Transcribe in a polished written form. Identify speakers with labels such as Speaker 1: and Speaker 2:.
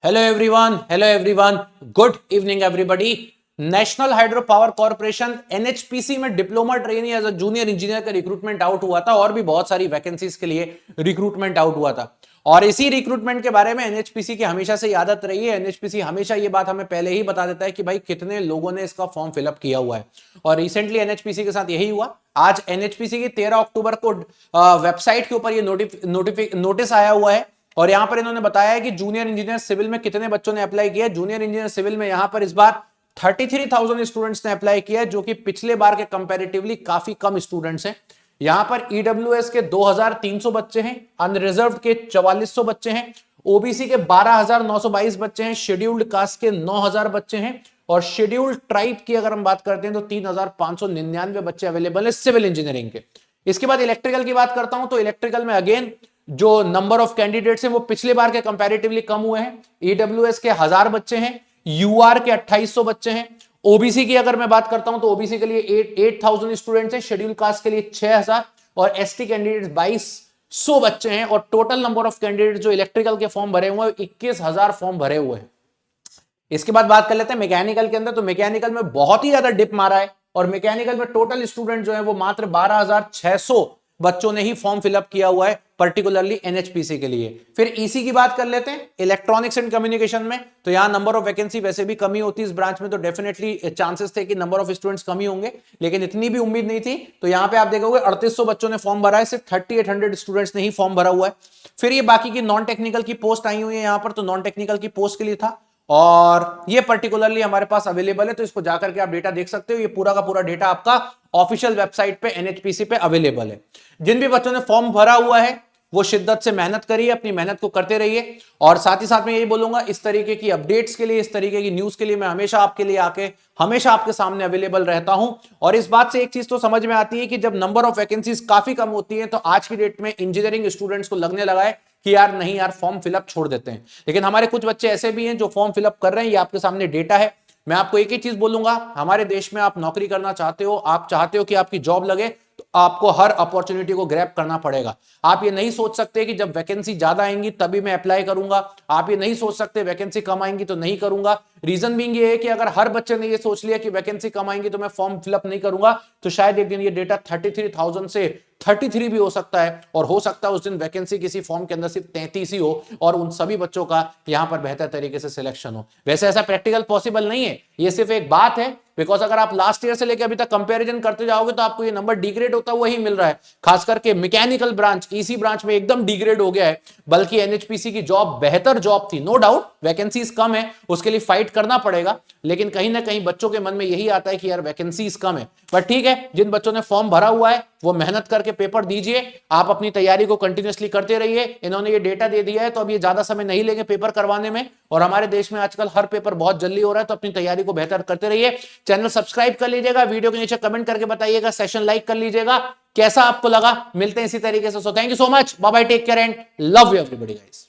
Speaker 1: Hello everyone, good evening everybody. National hydro power corporation NHPC में diploma trainee as a junior engineer का recruitment out हुआ था और भी बहुत सारी वैकेंसीज के लिए रिक्रूटमेंट आउट हुआ था। और इसी रिक्रूटमेंट के बारे में एनएचपीसी की हमेशा से आदत रही है। एनएचपीसी हमेशा ये बात हमें पहले ही बता देता है कि भाई कितने लोगों ने इसका फॉर्म फिलअप किया हुआ है। और रिसेंटली एनएचपीसी के साथ यही हुआ। आज एनएचपीसी की 13 अक्टूबर को वेबसाइट के ऊपर ये नोटिस आया हुआ है और यहां पर इन्होंने बताया है कि जूनियर इंजीनियर सिविल में कितने बच्चों ने अप्लाई किया। जूनियर इंजीनियर सिविल में यहां पर इस बार 33,000 स्टूडेंट्स ने अप्लाई किया, जो कि पिछले बार के कंपैरेटिवली काफी कम स्टूडेंट्स हैं। यहां पर ईडब्ल्यूएस के 2,300 बच्चे हैं, अनरिजर्व्ड के 4400 बच्चे हैं, ओबीसी के 12,922 बच्चे हैं, शेड्यूल्ड कास्ट के 9,000 बच्चे हैं और शेड्यूल्ड ट्राइब की अगर हम बात करते हैं तो 3,599 बच्चे अवेलेबल है सिविल इंजीनियरिंग के। इसके बाद इलेक्ट्रिकल की बात करता हूं तो इलेक्ट्रिकल में अगेन जो नंबर ऑफ कैंडिडेट्स हैं वो पिछले बार के कंपैरेटिवली कम हुए हैं। ईडब्ल्यूएस के 1000 बच्चे हैं, यूआर के 2800 बच्चे हैं। ओबीसी की अगर मैं बात करता हूं तो ओबीसी के लिए 8,000 स्टूडेंट्स हैं, शेड्यूल कास्ट के लिए 6,000 और एसटी कैंडिडेट्स 2,200 बच्चे हैं। और टोटल नंबर ऑफ कैंडिडेट जो इलेक्ट्रिकल के फॉर्म भरे हुए हैं 21,000 फॉर्म भरे हुए हैं। इसके बाद बात कर लेते हैं मैकेनिकल के अंदर। तो मैकेनिकल में बहुत ही ज्यादा डिप मारा है और मैकेनिकल में टोटल स्टूडेंट जो है वो मात्र 12,600 बच्चों ने ही फॉर्म फिलअप किया हुआ है, पर्टिकुलरली एनएचपीसी के लिए। फिर ईसी की बात कर लेते हैं। इलेक्ट्रॉनिक्स एंड कम्युनिकेशन में तो यहां नंबर ऑफ वैकेंसी वैसे भी कमी होती है इस ब्रांच में, तो डेफिनेटली चांसेस थे कि नंबर ऑफ स्टूडेंट्स कमी होंगे, लेकिन इतनी भी उम्मीद नहीं थी। तो यहां पे आप देखोगे 3800 बच्चों ने फॉर्म भरा है, सिर्फ 3800 स्टूडेंट्स ने ही फॉर्म भरा हुआ है। फिर ये बाकी की नॉन टेक्निकल की पोस्ट आई हुई है यहां पर, तो नॉन टेक्निकल की पोस्ट के लिए था और ये पर्टिकुलरली हमारे पास अवेलेबल है, तो इसको जाकर के आप डेटा देख सकते हो। ये पूरा का पूरा डेटा आपका ऑफिशियल वेबसाइट पे एनएचपीसी पे अवेलेबल है। जिन भी बच्चों ने फॉर्म भरा हुआ है वो शिद्दत से मेहनत करिए, अपनी मेहनत को करते रहिए। और साथ ही साथ में यही बोलूंगा, इस तरीके की अपडेट्स के लिए, इस तरीके की न्यूज के लिए मैं हमेशा आपके लिए आके हमेशा आपके सामने अवेलेबल रहता हूं। और इस बात से एक चीज तो समझ में आती है कि जब नंबर ऑफ वैकेंसीज काफी कम होती है तो आज की डेट में इंजीनियरिंग स्टूडेंट्स को लगने लगा है कि यार नहीं यार फॉर्म फिलअप छोड़ देते हैं। लेकिन हमारे कुछ बच्चे ऐसे भी हैं जो फॉर्म फिलअप कर रहे हैं, ये आपके सामने डेटा है। मैं आपको एक ही चीज बोलूंगा, हमारे देश में आप नौकरी करना चाहते हो, आप चाहते हो कि आपकी जॉब लगे, तो आपको हर अपॉर्चुनिटी को ग्रैब करना पड़ेगा। आप ये नहीं सोच सकते कि जब वैकेंसी ज्यादा आएंगी तभी मैं अप्लाई करूंगा। आप ये नहीं सोच सकते वैकेंसी कम आएंगी तो नहीं करूंगा। रीजन बीइंग ये है कि अगर हर बच्चे ने ये सोच लिया कि वैकेंसी कम आएंगी तो मैं फॉर्म फिलअप नहीं करूंगा, तो शायद एक दिन ये डेटा 33,000 से 33 भी हो सकता है, और हो सकता है उस दिन वैकेंसी किसी फॉर्म के अंदर सिर्फ 33 ही हो और उन सभी बच्चों का यहां पर बेहतर तरीके से सिलेक्शन हो। वैसे ऐसा प्रैक्टिकल पॉसिबल नहीं है, ये सिर्फ एक बात है, बिकॉज अगर आप लास्ट ईयर से लेकर अभी तक कंपैरिजन करते जाओगे तो आपको ये नंबर डिग्रेड होता हुआ ही मिल रहा है। खास करके मैकेनिकल ब्रांच, ईसी ब्रांच में एकदम डिग्रेड हो गया है। बल्कि एनएचपीसी की जॉब बेहतर जॉब थी, नो डाउट वैकेंसीज कम है, उसके लिए फाइट करना पड़ेगा, लेकिन कहीं ना कहीं बच्चों के मन में यही आता है कि यार वैकेंसीज कम है। बट ठीक है, जिन बच्चों ने फॉर्म भरा हुआ है वो मेहनत करके पेपर दीजिए, आप अपनी तैयारी को कंटिन्यूअसली करते रहिए। इन्होंने ये डेटा दे दिया है तो अब ये ज्यादा समय नहीं लेंगे पेपर करवाने में, और हमारे देश में आजकल हर पेपर बहुत जल्दी हो रहा है, तो अपनी तैयारी को बेहतर करते रहिए। चैनल सब्सक्राइब कर लीजिएगा, वीडियो के नीचे कमेंट करके बताइएगा, सेशन लाइक कर लीजिएगा, कैसा आपको लगा। मिलते हैं इसी तरीके से। So thank you so much, bye bye, take care and love you everybody guys.